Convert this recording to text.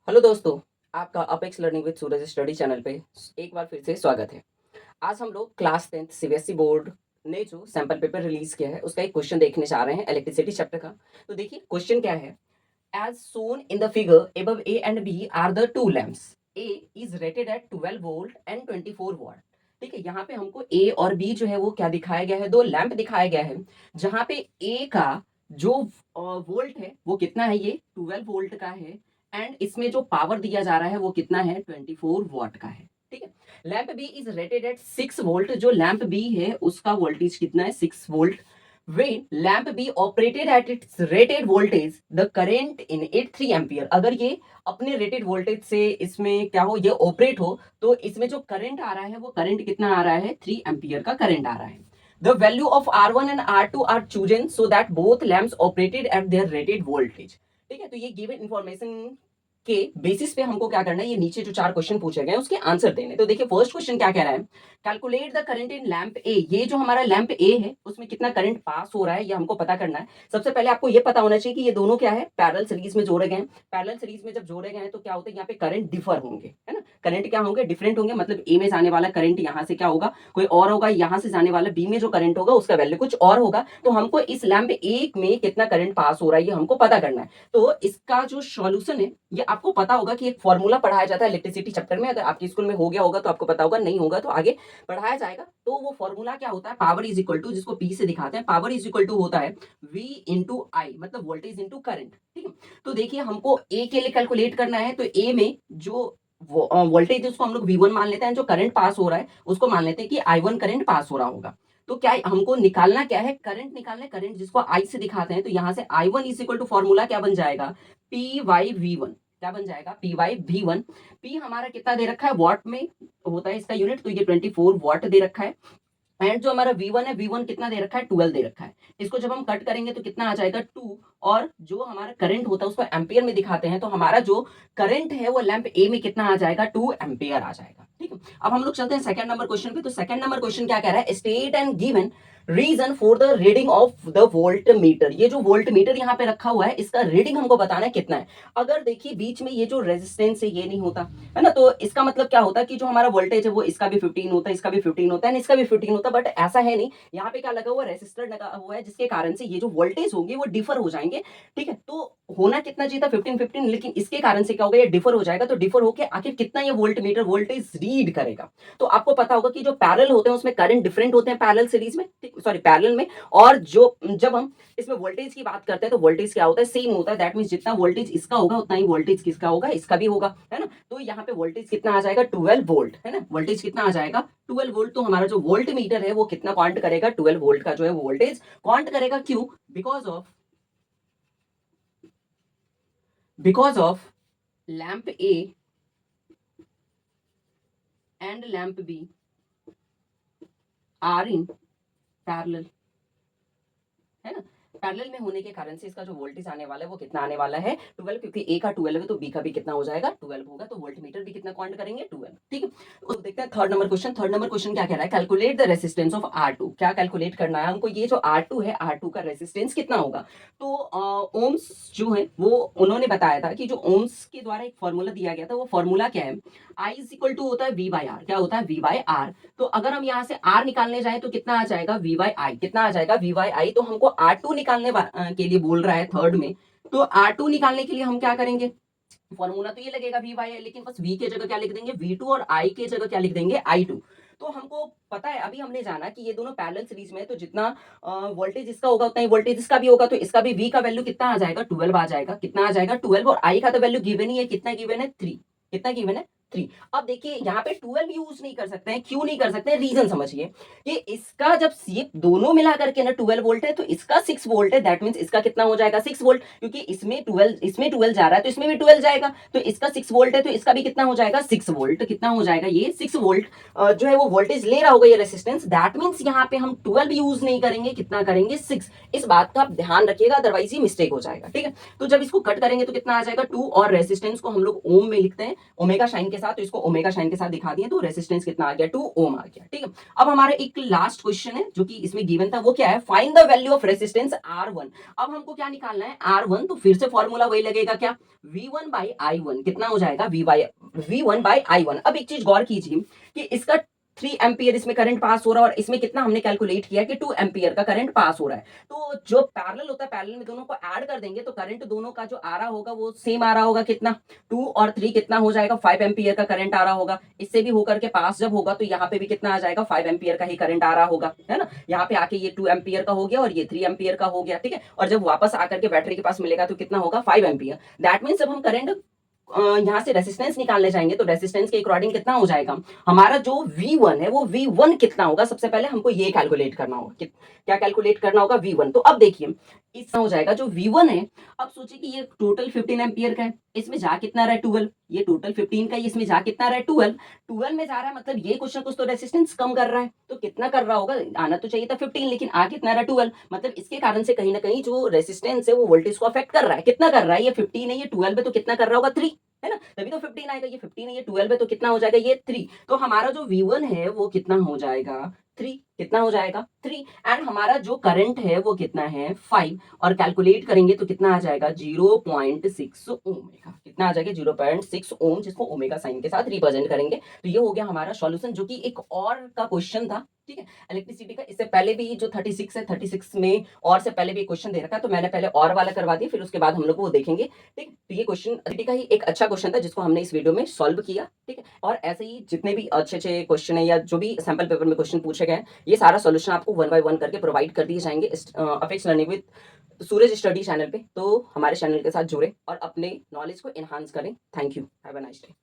Hello दोस्तों, आपका apex learning with Suraj study channel पे एक बार फिर से स्वागत है। आज हम लोग क्लास 10th सीबीएसई बोर्ड ने जो सैंपल पेपर रिलीज किया है उसका एक क्वेश्चन देखने जा रहे हैं इलेक्ट्रिसिटी चैप्टर का। तो देखिए क्वेश्चन क्या है। As shown in the figure above A and B are the two lamps. A is rated at 12 volt and 24 watt. ठीक है, यहाँ पे हमको ए और बी जो है वो क्या दिखाया गया है, दो लैंप दिखाया गया है। जहाँ पे ए का जो वोल्ट है वो कितना है, ये 12 वोल्ट का है। एंड इसमें जो पावर दिया जा रहा है वो कितना है, 24 वॉट का है। ठीक है, lamp B is rated at 6 volt. जो लैंप बी है उसका वोल्टेज कितना है, 6 volt. when lamp be operated at its rated voltage the current in it 3 ampere. अगर ये अपने रेटेड वोल्टेज से इसमें क्या हो, ये ऑपरेट हो, तो इसमें जो करंट आ रहा है वो करंट कितना आ रहा है, 3 एम्पियर का करंट आ रहा है। The value of R1 and R2 are chosen so that both lamps operated at their rated voltage. ठीक है, तो ये गिवन इंफॉर्मेशन के बेसिस पे हमको क्या करना है, ये नीचे जो 4 क्वेश्चन पूछे गए उसके आंसर देने। तो देखिए फर्स्ट क्वेश्चन क्या कह रहा है, calculate the current in lamp A. ये जो हमारा लैंप ए है उसमें कितना करंट पास हो रहा है ये हमको पता करना है। सबसे पहले आपको ये पता होना चाहिए कि ये दोनों क्या है, पैरेलल सीरीज में जोड़े गए हैं। पैरेलल सीरीज में जब जोड़े गए हैं तो क्या होता है, यहाँ पे करंट डिफर होंगे, है ना। करंट क्या होंगे, डिफरेंट होंगे। मतलब ए में जाने वाला करंट यहाँ से क्या होगा, कोई और होगा। यहाँ से जाने वाला बी में जो करंट होगा उसका वैल्यू कुछ और होगा। तो हमको इस लैंप एक में कितना करंट पास हो रहा है ये हमको पता करना है। तो इसका जो सॉल्यूशन है ये आपको पता होगा कि एक फॉर्मूला पढ़ाया जाता है इलेक्ट्रिसिटी चैप्टर में। अगर आपके स्कूल में हो गया होगा तो आपको पता होगा, नहीं होगा तो आगे पढ़ाया जाएगा। तो वो फॉर्मूला क्या होता है, पावर इज इक्वल टू, जिसको पी से दिखाते हैं, पावर इज इक्वल टू होता है वी इंटू आई, मतलब वोल्टेज इंटू करंट। ठीक है, तो देखिए हमको ए के लिए कैलकुलेट करना है। तो ए में जो वोल्टेज उसको हम लोग V1 मान लेते हैं, जो करंट पास हो रहा है उसको मान लेते हैं कि I1 करंट पास हो रहा होगा। तो क्या हमको निकालना क्या है, करंट निकालना है। करंट जिसको आई से दिखाते हैं, तो यहां से I1 is equal to formula क्या बन जाएगा, पी वाई वी वन। क्या बन जाएगा, P Y V one. P हमारा कितना दे रखा है, वॉट में होता है इसका यूनिट, तो ये 24 वॉट दे रखा है। एंड जो हमारा V1 है, V1 कितना दे रखा है, 12 दे रखा है। इसको जब हम कट करेंगे तो कितना आ जाएगा, 2। और जो हमारा करंट होता है उसको एम्पियर में दिखाते हैं, तो हमारा जो करंट है वो लैंप ए में कितना आ जाएगा, 2 एम्पियर आ जाएगा। ठीक है, अब हम लोग चलते हैं सेकंड नंबर क्वेश्चन पे। तो सेकंड नंबर क्वेश्चन क्या कह रहा है, state and given reason for the reading of the voltmeter. ये जो वोल्ट मीटर यहाँ पे रखा हुआ है इसका रीडिंग हमको बताना है कितना है। अगर देखिए बीच में ये जो रेजिस्टेंस है ये नहीं होता है ना, तो इसका मतलब क्या होता है कि जो हमारा वोल्टेज है वो इसका भी 15 होता है, इसका भी 15 होता है, इसका भी 15 होता है। बट ऐसा है नहीं, यहाँ पे क्या लगा हुआ, रेसिस्टर लगा हुआ है, जिसके कारण से ये जो वोल्टेज होंगे वो डिफर हो जाएंगे। ठीक है, तो होना कितना चाहिए था, 15 लेकिन इसके कारण से क्या होगा, ये डिफर हो जाएगा। तो डिफर होकर आखिर कितना ये वोल्ट मीटर वोल्टेज रीड करेगा। तो आपको पता होगा कि जो पैरेलल होते हैं उसमें करंट डिफरेंट होते हैं पैरेलल सीरीज में, सॉरी पैरेलल में। और जो जब हम इसमें वोल्टेज की बात करते हैं तो वोल्टेज क्या होता है, सेम होता है। दैट मींस जितना वोल्टेज इसका होगा उतना ही वोल्टेज किसका होगा, इसका भी होगा, है ना। तो यहाँ पे वोल्टेज कितना आ जाएगा, 12 वोल्ट, है ना। वोल्टेज कितना आ जाएगा, 12 वोल्ट। तो हमारा जो वोल्ट मीटर है वो कितना काउंट करेगा, 12 वोल्ट का जो है वो वोल्टेज काउंट करेगा। क्यों, because of lamp A and lamp B are in parallel, है ना। पैरेलल में होने के कारण से इसका जो वोल्टेज आने वाला है वो कितना आने वाला है, 12। क्योंकि ए का 12 है तो बी का भी कितना हो जाएगा, 12 होगा। तो वोल्ट मीटर भी कितना काउंट करेंगे, 12। ठीक है, तो देखते हैं third number question. Third number question क्या कह रहा है, calculate the resistance of R2। क्या कैलकुलेट करना है हमको, ये जो R2 है, R2 का रेसिस्टेंस कितना होगा। तो ओम्स जो है वो उन्होंने बताया था कि जो ओम्स के द्वारा एक फॉर्मूला दिया गया था, वो फॉर्मूला क्या है, आई इज इक्वल टू होता है V बाई आर। क्या होता है, V बाई आर। तो अगर हम यहाँ से R निकालने जाए तो कितना आ जाएगा, V बाई आई। कितना आ जाएगा, V बाई आई। तो हमको R2 निकालने के लिए बोल रहा है थर्ड में। तो R2 निकालने के लिए हम क्या करेंगे, फॉर्मूला तो ये लगेगा V बाई आई, लेकिन बस V के जगह क्या लिख देंगे, V2, और I के जगह क्या लिख देंगे, I2। तो हमको पता है, अभी हमने जाना कि ये दोनों पैरेलल सीरीज में है, तो जितना वोल्टेज इसका होगा उतना ही वोल्टेज इसका भी होगा। तो इसका भी V का वैल्यू कितना आ जाएगा, 12 आ जाएगा। कितना आ जाएगा, 12। और I का तो वैल्यू गिवन ही है, कितना गिवन है, 3। कितना गिवन है, 3। अब देखिए यहाँ पे 12 यूज नहीं कर सकते हैं, क्यों नहीं कर सकते हैं, रीजन समझिए कि इसका जब ये दोनों मिला करके ना 12 वोल्ट है तो इसका 6 वोल्ट है। दैट मींस इसका कितना हो जाएगा, 6 वोल्ट। क्योंकि इसमें 12 जा रहा है तो इसमें भी 12 जाएगा। तो इसका 6 वोल्ट है तो इसका भी कितना हो जाएगा, 6 वोल्ट। कितना हो जाएगा, ये 6 वोल्ट जो है वो वोल्टेज ले रहा होगा ये रेसिस्टेंस। दैट मींस यहाँ पे हम 12 यूज नहीं करेंगे, कितना करेंगे, 6। इस बात का आप ध्यान रखिएगा, अदरवाइज ये मिस्टेक हो जाएगा। ठीक है, तो जब इसको कट करेंगे तो कितना आ जाएगा, 2। और रेसिस्टेंस को हम लोग ओम में लिखते हैं, ओमेगा साइन के साथ, तो इसको ओमेगा साइन के साथ दिखा दिए, तो रेजिस्टेंस कितना आ गया 2 ओम आ गया। ठीक है, अब हमारा एक लास्ट क्वेश्चन है जो कि इसमें गिवन था, वो क्या है, find the value of resistance R1। अब हमको क्या निकालना है, R1, तो फिर से फॉर्मूला वही लगेगा, क्या, V1 बाई I1 कितना हो जाएगा, V1 बाई I1। अब एक चीज गौर कीजिए कि इसका 3 एम्पियर इसमें करंट पास हो रहा है, और इसमें कितना हमने कैलकुलेट किया कि 2 एम्पियर का करंट पास हो रहा है। तो जो पैरेलल होता है, पैरेलल में दोनों को ऐड कर देंगे तो करंट दोनों का जो आ रहा होगा वो सेम आ रहा होगा, कितना, 2 और 3 कितना हो जाएगा, 5 एम्पियर का करंट आ रहा होगा। इससे भी होकर के पास जब होगा तो यहाँ पे भी कितना आ जाएगा, 5 एम्पियर का ही करंट आ रहा होगा, है ना। यहाँ पे आके ये 2 एम्पियर का हो गया और ये 3 एम्पियर का हो गया। ठीक है, और जब वापस आकर के बैटरी के पास मिलेगा तो कितना होगा, 5 एम्पियर। दैट मीन जब हम करंट यहाँ से रेसिस्टेंस निकालने जाएंगे तो रेसिस्टेंस के अकॉर्डिंग कितना हो जाएगा, हमारा जो V1 है वो V1 कितना होगा, सबसे पहले हमको ये कैलकुलेट करना होगा, क्या कैलकुलेट करना होगा, V1। तो अब देखिए इसका हो जाएगा जो V1 है, अब सोचिए कि ये टोटल 15 एम्पियर का है, इसमें जा कितना रहा है 12, ये टोटल 15 का है, इसमें जा कितना रहा है 12 में जा रहा है, मतलब ये क्वेश्चन कुछ तो रेसिस्टेंस कम कर रहा है, तो कितना कर रहा होगा, आना तो चाहिए था 15, लेकिन आ कितना रहा है 12, मतलब इसके कारण से कहीं ना कहीं जो रेसिस्टेंस है वो वोल्टेज को अफेक्ट कर रहा है। कितना कर रहा है, ये 15 है, ये 12 है, तो कितना कर रहा होगा 3, है ना, तभी तो 15 आएगा। ये 15 है, ये 12 है, तो कितना हो जाएगा, ये 3। तो हमारा जो V1 है वो कितना हो जाएगा 3, कितना हो जाएगा 3, एंड हमारा जो करंट है वो कितना है 5, और कैलकुलेट करेंगे तो कितना आ जाएगा 0.6 ओमेगा, कितना आ जाएगा 0.6 ओम, जिसको ओमेगा साइन के साथ रिप्रेजेंट करेंगे। तो ये हो गया हमारा सॉल्यूशन, जो कि एक और का क्वेश्चन था, ठीक है, इलेक्ट्रिसिटी का। इससे पहले भी जो 36 है, 36 में और से पहले भी एक क्वेश्चन दे रखा है, तो मैंने पहले और वाला करवा दिया, फिर उसके बाद हम लोग वो देखेंगे। ठीक, तो ये क्वेश्चन का ही एक अच्छा क्वेश्चन था जिसको हमने इस वीडियो में सॉल्व किया। ठीक है, और ऐसे ही जितने भी अच्छे अच्छे क्वेश्चन है या जो भी सैंपल पेपर में क्वेश्चन पूछे गए, ये सारा सॉल्यूशन आपको 1 बाय 1 करके प्रोवाइड कर दिए जाएंगे apex learning with Suraj study channel पे। तो हमारे चैनल के साथ जुड़े और अपने नॉलेज को एनहांस करें। Thank you, have a nice day.